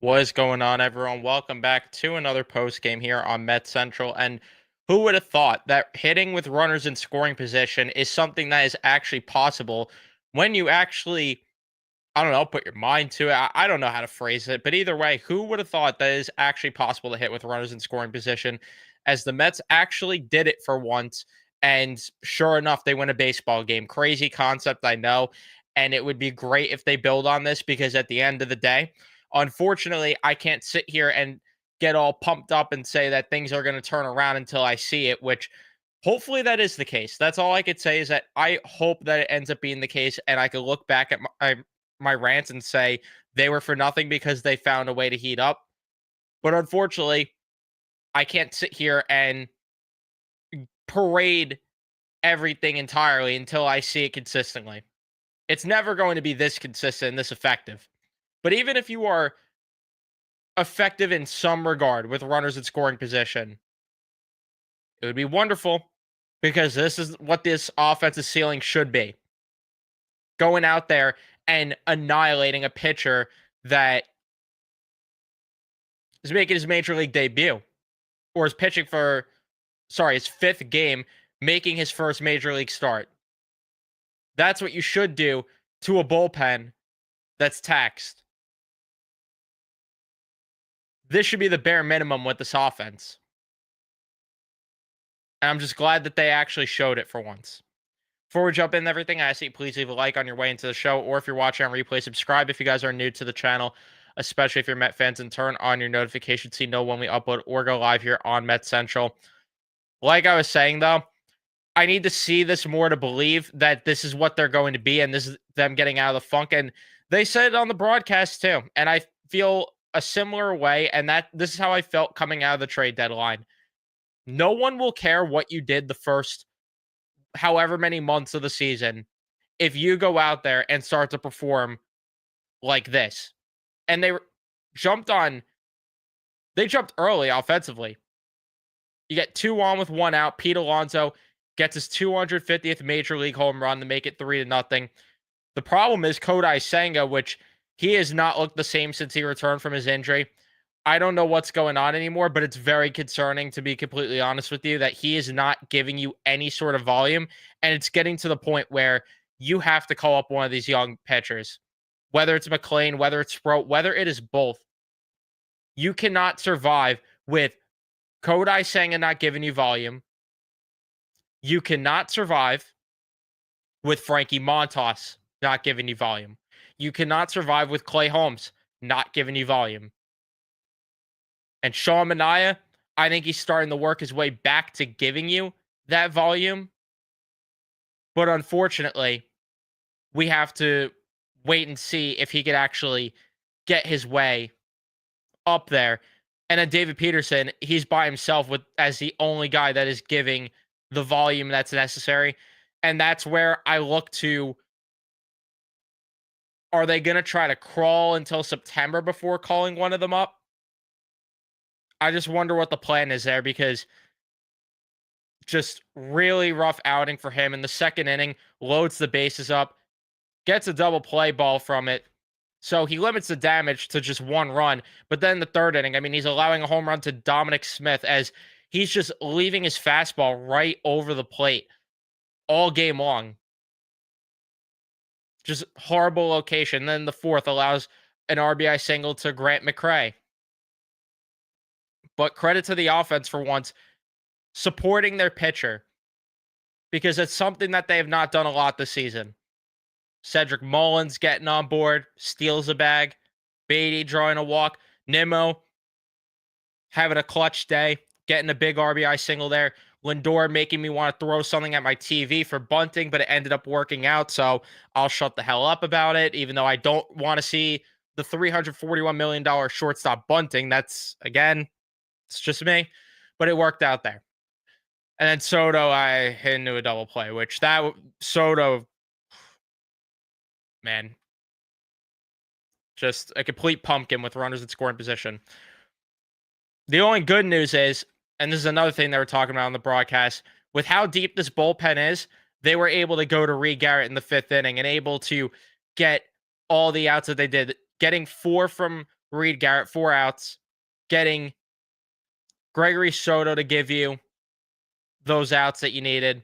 What is going on, everyone? Welcome back to another post game here on METS Central. And who would have thought that hitting with runners in scoring position is something that is actually possible when you actually, I don't know, put your mind to it. I don't know how to phrase it, but either way, who would have thought that it is actually possible to hit with runners in scoring position as the Mets actually did it for once. And sure enough, they win a baseball game. Crazy concept, I know. And it would be great if they build on this because at the end of the day, unfortunately, I can't sit here and get all pumped up and say that things are going to turn around until I see it, which hopefully that is the case. That's all I could say is that I hope that it ends up being the case and I could look back at my rants and say they were for nothing because they found a way to heat up. But unfortunately, I can't sit here and parade everything entirely until I see it consistently. It's never going to be this consistent and this effective. But even if you are effective in some regard with runners in scoring position, it would be wonderful because this is what this offensive ceiling should be. Going out there and annihilating a pitcher that is making his major league debut or is pitching for, his fifth game, making his first major league start. That's what you should do to a bullpen that's taxed. This should be the bare minimum with this offense. And I'm just glad that they actually showed it for once. Before we jump into everything, I ask that you please leave a like on your way into the show, or if you're watching on replay, subscribe if you guys are new to the channel, especially if you're Met fans, and turn on your notifications so you know when we upload or go live here on Met Central. Like I was saying, though, I need to see this more to believe that this is what they're going to be, and this is them getting out of the funk. And they said it on the broadcast too, and I feel a similar way, and that this is how I felt coming out of the trade deadline. No one will care what you did the first however many months of the season if you go out there and start to perform like this. And jumped on, they jumped early offensively. You get 2 on with 1 out. Pete Alonso gets his 250th major league home run to make it 3-0. The problem is Kodai Senga, which he has not looked the same since he returned from his injury. I don't know what's going on anymore, but it's very concerning, to be completely honest with you, that he is not giving you any sort of volume. And it's getting to the point where you have to call up one of these young pitchers, whether it's McLean, whether it's Sproat, whether it is both. You cannot survive with Kodai Senga not giving you volume. You cannot survive with Frankie Montas not giving you volume. You cannot survive with Clay Holmes not giving you volume. And Sean Manaea, I think he's starting to work his way back to giving you that volume. But unfortunately, we have to wait and see if he could actually get his way up there. And then David Peterson, he's by himself as the only guy that is giving the volume that's necessary. And that's where I look to, are they going to try to crawl until September before calling one of them up? I just wonder what the plan is there, because just really rough outing for him in the second inning, loads the bases up, gets a double play ball from it. So he limits the damage to just 1 run. But then the third inning, I mean, he's allowing a home run to Dominic Smith as he's just leaving his fastball right over the plate all game long. Just horrible location. Then the fourth allows an RBI single to Grant McCray. But credit to the offense for once supporting their pitcher, because it's something that they have not done a lot this season. Cedric Mullins getting on board, steals a bag. Beatty drawing a walk. Nimmo having a clutch day, getting a big RBI single there. Lindor making me want to throw something at my TV for bunting, but it ended up working out, so I'll shut the hell up about it, even though I don't want to see the $341 million shortstop bunting. That's, again, it's just me, but it worked out there. And then Soto, I hit into a double play, which Soto, man, just a complete pumpkin with runners in scoring position. The only good news is, and this is another thing they were talking about on the broadcast, with how deep this bullpen is, they were able to go to Reed Garrett in the 5th inning and able to get all the outs that they did, getting 4 from Reed Garrett, 4 outs, getting Gregory Soto to give you those outs that you needed.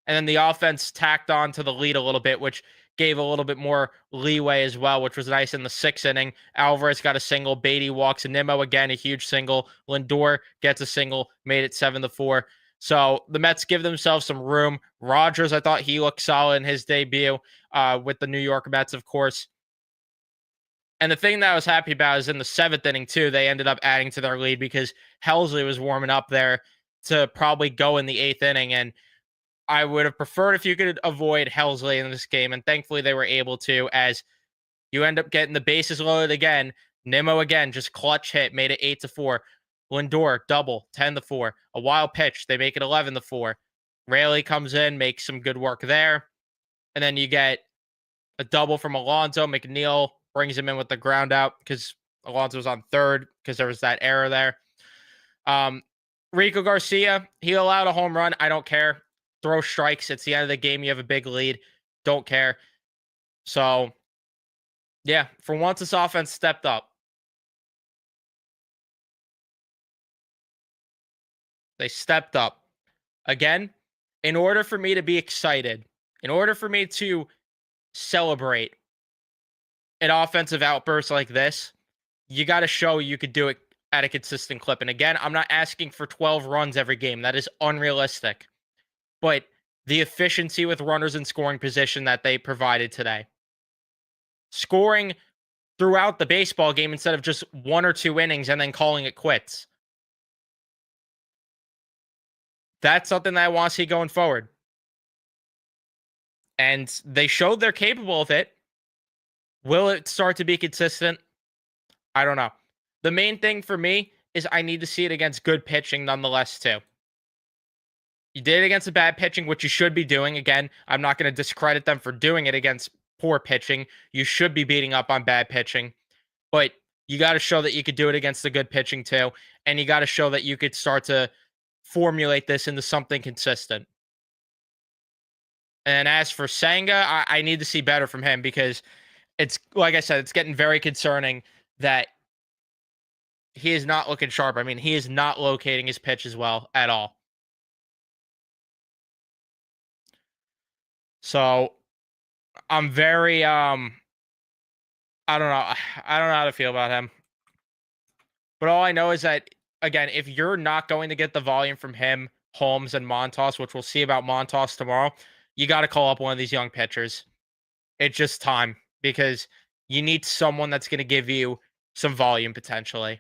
And then the offense tacked on to the lead a little bit, which gave a little bit more leeway as well, which was nice in the 6th inning. Alvarez got a single. Beatty walks. Nimmo again, a huge single. Lindor gets a single, made it 7-4. So the Mets give themselves some room. Rogers, I thought he looked solid in his debut with the New York Mets, of course. And the thing that I was happy about is in the 7th inning, too, they ended up adding to their lead because Helsley was warming up there to probably go in the 8th inning. And I would have preferred if you could avoid Helsley in this game. And thankfully they were able to, as you end up getting the bases loaded again. Nimmo again, just clutch hit, made it 8-4. Lindor, double, 10-4. A wild pitch, they make it 11-4. Raley comes in, makes some good work there. And then you get a double from Alonso. McNeil brings him in with the ground out because Alonso was on third because there was that error there. Rico Garcia, he allowed a home run. I don't care. Throw strikes. It's the end of the game. You have a big lead. Don't care. So, yeah, for once, this offense stepped up. They stepped up. Again, in order for me to be excited, in order for me to celebrate an offensive outburst like this, you got to show you could do it at a consistent clip. And again, I'm not asking for 12 runs every game. That is unrealistic. But the efficiency with runners in scoring position that they provided today. Scoring throughout the baseball game instead of just 1 or 2 innings and then calling it quits. That's something that I want to see going forward. And they showed they're capable of it. Will it start to be consistent? I don't know. The main thing for me is I need to see it against good pitching nonetheless, too. You did it against the bad pitching, which you should be doing. Again, I'm not going to discredit them for doing it against poor pitching. You should be beating up on bad pitching. But you got to show that you could do it against the good pitching, too. And you got to show that you could start to formulate this into something consistent. And as for Senga, I need to see better from him because it's, like I said, it's getting very concerning that he is not looking sharp. I mean, he is not locating his pitch as well at all. So I'm very I don't know. I don't know how to feel about him. But all I know is that, again, if you're not going to get the volume from him, Holmes, and Montas, which we'll see about Montas tomorrow, you got to call up one of these young pitchers. It's just time because you need someone that's going to give you some volume potentially.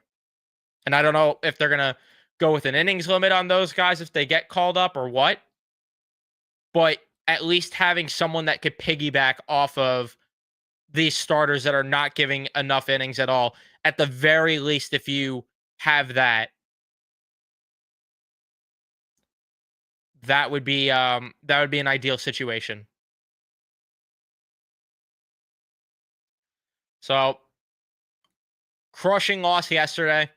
And I don't know if they're going to go with an innings limit on those guys if they get called up or what. But at least having someone that could piggyback off of these starters that are not giving enough innings at all. At the very least, if you have that, that would be an ideal situation. So, crushing loss yesterday.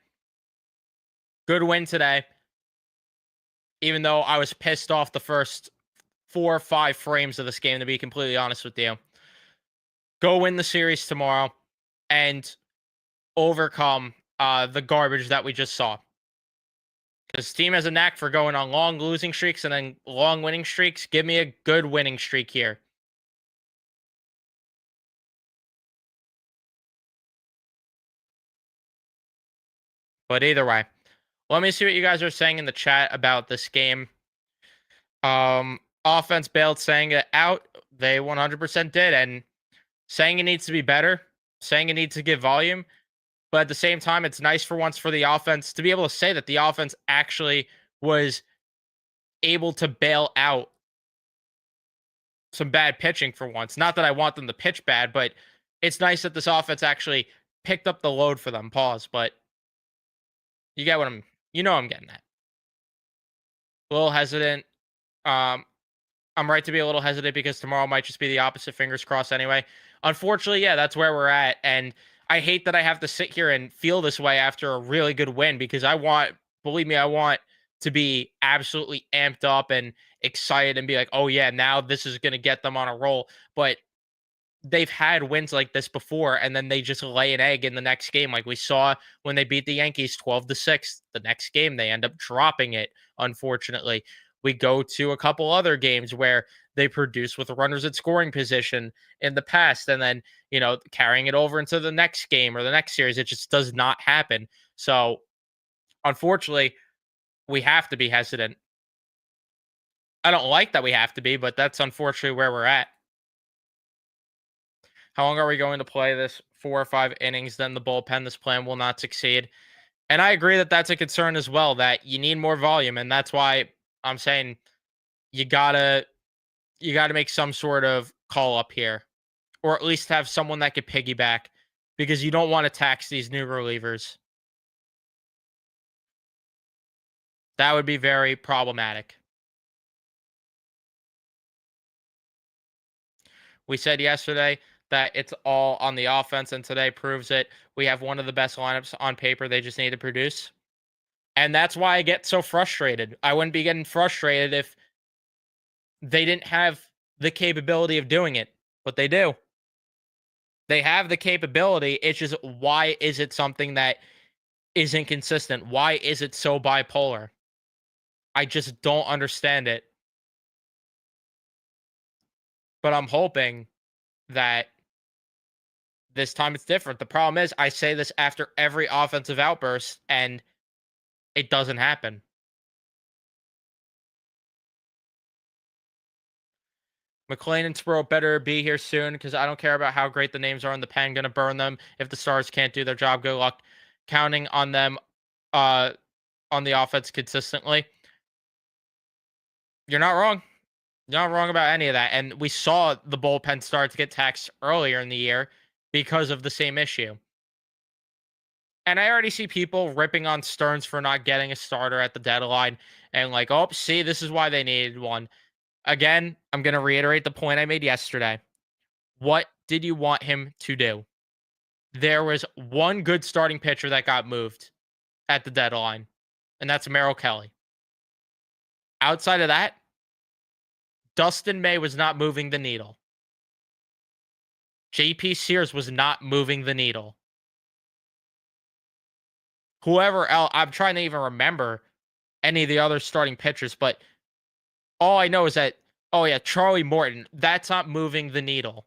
Good win today. Even though I was pissed off the first 4 or 5 frames of this game, to be completely honest with you. Go win the series tomorrow and overcome the garbage that we just saw. Because team has a knack for going on long losing streaks and then long winning streaks. Give me a good winning streak here. But either way, let me see what you guys are saying in the chat about this game. Offense bailed Senga out. They 100% did. And Senga needs to be better. Senga needs to give volume. But at the same time, it's nice for once for the offense to be able to say that the offense actually was able to bail out some bad pitching for once. Not that I want them to pitch bad, but it's nice that this offense actually picked up the load for them. Pause. But you get what I'm getting at. A little hesitant. I'm right to be a little hesitant because tomorrow might just be the opposite. Fingers crossed anyway. Unfortunately, yeah, that's where we're at. And I hate that I have to sit here and feel this way after a really good win because believe me, I want to be absolutely amped up and excited and be like, oh yeah, now this is going to get them on a roll. But they've had wins like this before, and then they just lay an egg in the next game. Like we saw when they beat the Yankees 12-6. The next game, they end up dropping it, unfortunately. We go to a couple other games where they produce with runners at scoring position in the past, and then, carrying it over into the next game or the next series. It just does not happen. So, unfortunately, we have to be hesitant. I don't like that we have to be, but that's unfortunately where we're at. How long are we going to play this? 4 or 5 innings, then the bullpen. This plan will not succeed. And I agree that that's a concern as well, that you need more volume. And that's why I'm saying you gotta make some sort of call up here. Or at least have someone that could piggyback, because you don't want to tax these new relievers. That would be very problematic. We said yesterday that it's all on the offense, and today proves it. We have one of the best lineups on paper. They just need to produce. And that's why I get so frustrated. I wouldn't be getting frustrated if they didn't have the capability of doing it, but they do. They have the capability. It's just, why is it something that isn't consistent? Why is it so bipolar? I just don't understand it. But I'm hoping that this time it's different. The problem is, I say this after every offensive outburst, and it doesn't happen. McLean and Sproul better be here soon, because I don't care about how great the names are in the pen. Going to burn them if the Stars can't do their job. Good luck counting on them uh, on the offense consistently. You're not wrong. You're not wrong about any of that. And we saw the bullpen start to get taxed earlier in the year because of the same issue. And I already see people ripping on Stearns for not getting a starter at the deadline, and like, oh, see, this is why they needed one. Again, I'm going to reiterate the point I made yesterday. What did you want him to do? There was one good starting pitcher that got moved at the deadline, and that's Merrill Kelly. Outside of that, Dustin May was not moving the needle. JP Sears was not moving the needle. Whoever else, I'm trying to even remember any of the other starting pitchers, but all I know is that, oh yeah, Charlie Morton, that's not moving the needle.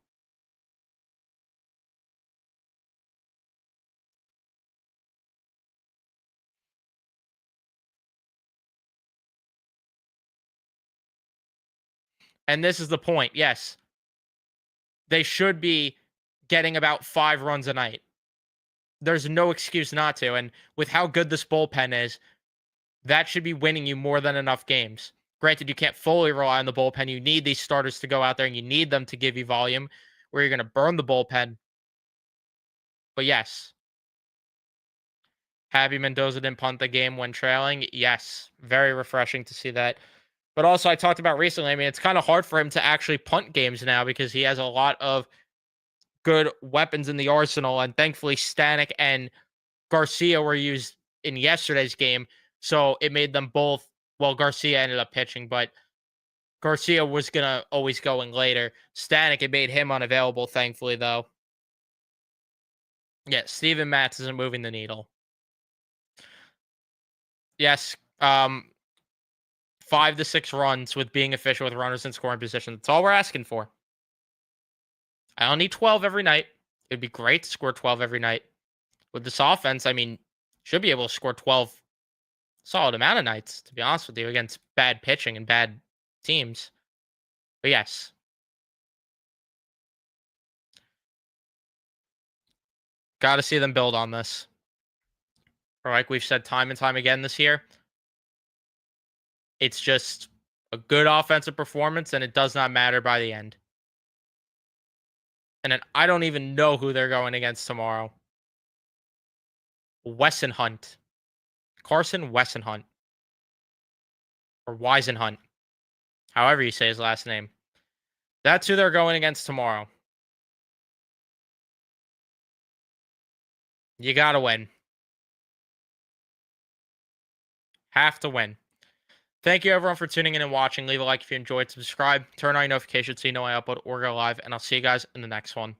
And this is the point. Yes, they should be getting about 5 runs a night. There's no excuse not to. And with how good this bullpen is, that should be winning you more than enough games. Granted, you can't fully rely on the bullpen. You need these starters to go out there, and you need them to give you volume, where you're going to burn the bullpen. But yes, Javi Mendoza didn't punt the game when trailing. Yes, very refreshing to see that. But also, I talked about recently, I mean, it's kind of hard for him to actually punt games now, because he has a lot of good weapons in the arsenal. And thankfully, Stanek and Garcia were used in yesterday's game. So it made them both. Well, Garcia ended up pitching, but Garcia was going to always go in later. Stanek, it made him unavailable, thankfully, though. Yeah, Steven Matz isn't moving the needle. Yes, 5 to 6 runs with being efficient with runners in scoring position. That's all we're asking for. I don't need 12 every night. It'd be great to score 12 every night. With this offense, I mean, should be able to score 12 solid amount of nights, to be honest with you, against bad pitching and bad teams. But yes, got to see them build on this. Or like we've said time and time again this year, it's just a good offensive performance, and it does not matter by the end. And then I don't even know who they're going against tomorrow. Wessenhunt. Carson Wessenhunt. Or Weisenhunt. However you say his last name. That's who they're going against tomorrow. You got to win. Have to win. Thank you everyone for tuning in and watching. Leave a like if you enjoyed, subscribe, turn on your notifications so you know I upload or go live, and I'll see you guys in the next one.